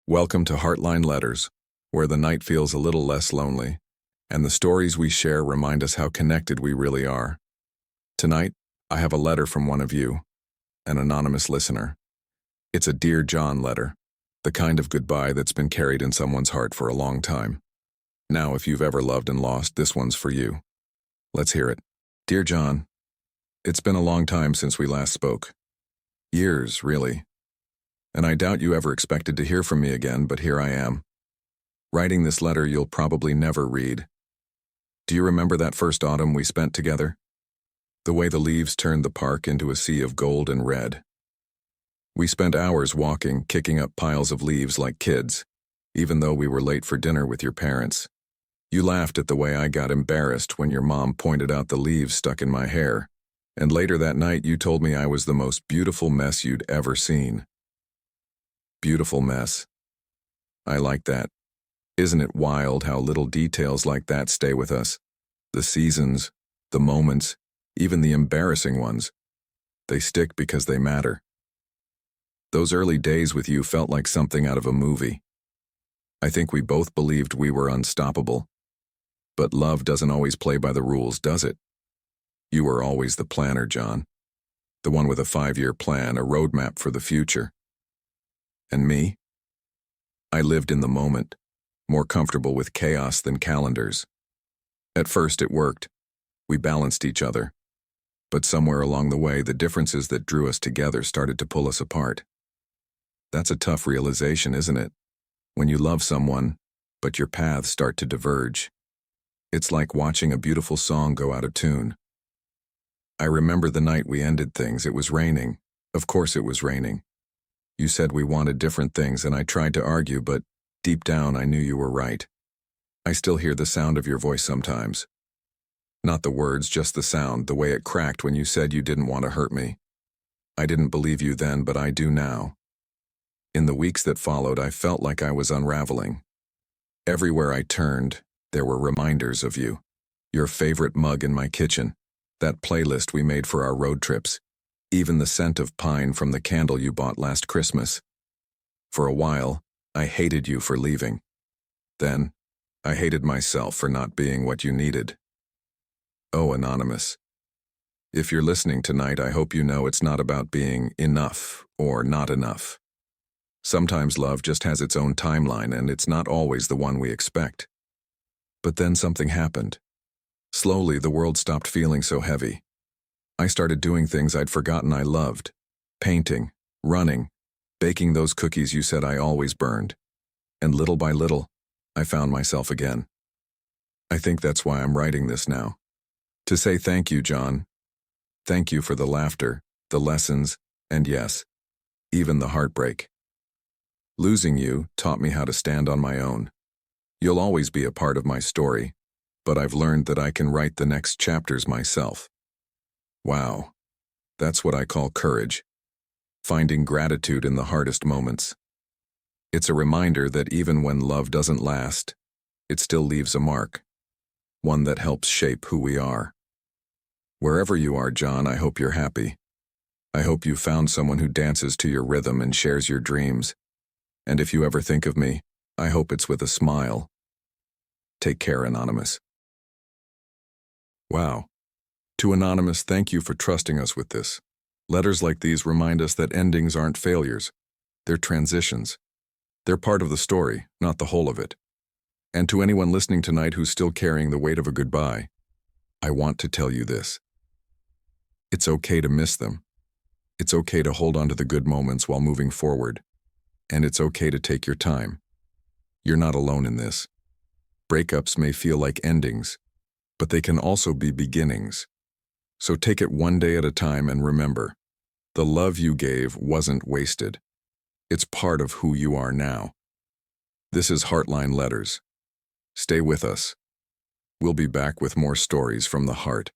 Welcome to Heartline Letters, where the night feels a little less lonely, and the stories we share remind us how connected we really are. Tonight, I have a letter from one of you, an anonymous listener. It's a Dear John letter, the kind of goodbye that's been carried in someone's heart for a long time. Now, if you've ever loved and lost, this one's for you. Let's hear it. Dear John, it's been a long time since we last spoke. Years, really. And I doubt you ever expected to hear from me again, but here I am. Writing this letter you'll probably never read. Do you remember that first autumn we spent together? The way the leaves turned the park into a sea of gold and red. We spent hours walking, kicking up piles of leaves like kids, even though we were late for dinner with your parents. You laughed at the way I got embarrassed when your mom pointed out the leaves stuck in my hair, and later that night you told me I was the most beautiful mess you'd ever seen. Beautiful mess. I like that. Isn't it wild how little details like that stay with us? The seasons, the moments, even the embarrassing ones. They stick because they matter. Those early days with you felt like something out of a movie. I think we both believed we were unstoppable. But love doesn't always play by the rules, does it? You were always the planner, John. The one with a 5-year plan, a roadmap for the future. And me? I lived in the moment, more comfortable with chaos than calendars. At first it worked. We balanced each other. But somewhere along the way, the differences that drew us together started to pull us apart. That's a tough realization, isn't it? When you love someone, but your paths start to diverge. It's like watching a beautiful song go out of tune. I remember the night we ended things. It was raining. Of course it was raining. You said we wanted different things, and I tried to argue, but deep down I knew you were right. I still hear the sound of your voice sometimes. Not the words, just the sound, the way it cracked when you said you didn't want to hurt me. I didn't believe you then, but I do now. In the weeks that followed, I felt like I was unraveling. Everywhere I turned, there were reminders of you. Your favorite mug in my kitchen, that playlist we made for our road trips. Even the scent of pine from the candle you bought last Christmas. For a while, I hated you for leaving. Then, I hated myself for not being what you needed. Oh, Anonymous. If you're listening tonight, I hope you know it's not about being enough or not enough. Sometimes love just has its own timeline, and it's not always the one we expect. But then something happened. Slowly, the world stopped feeling so heavy. I started doing things I'd forgotten I loved. Painting, running, baking those cookies you said I always burned. And little by little, I found myself again. I think that's why I'm writing this now. To say thank you, John. Thank you for the laughter, the lessons, and yes, even the heartbreak. Losing you taught me how to stand on my own. You'll always be a part of my story, but I've learned that I can write the next chapters myself. Wow, that's what I call courage. Finding gratitude in the hardest moments. It's a reminder that even when love doesn't last, it still leaves a mark. One that helps shape who we are. Wherever you are, John, I hope you're happy. I hope you found someone who dances to your rhythm and shares your dreams. And if you ever think of me, I hope it's with a smile. Take care, Anonymous. Wow. To Anonymous, thank you for trusting us with this. Letters like these remind us that endings aren't failures. They're transitions. They're part of the story, not the whole of it. And to anyone listening tonight who's still carrying the weight of a goodbye, I want to tell you this. It's okay to miss them. It's okay to hold on to the good moments while moving forward. And it's okay to take your time. You're not alone in this. Breakups may feel like endings, but they can also be beginnings. So take it one day at a time and remember, the love you gave wasn't wasted. It's part of who you are now. This is Heartline Letters. Stay with us. We'll be back with more stories from the heart.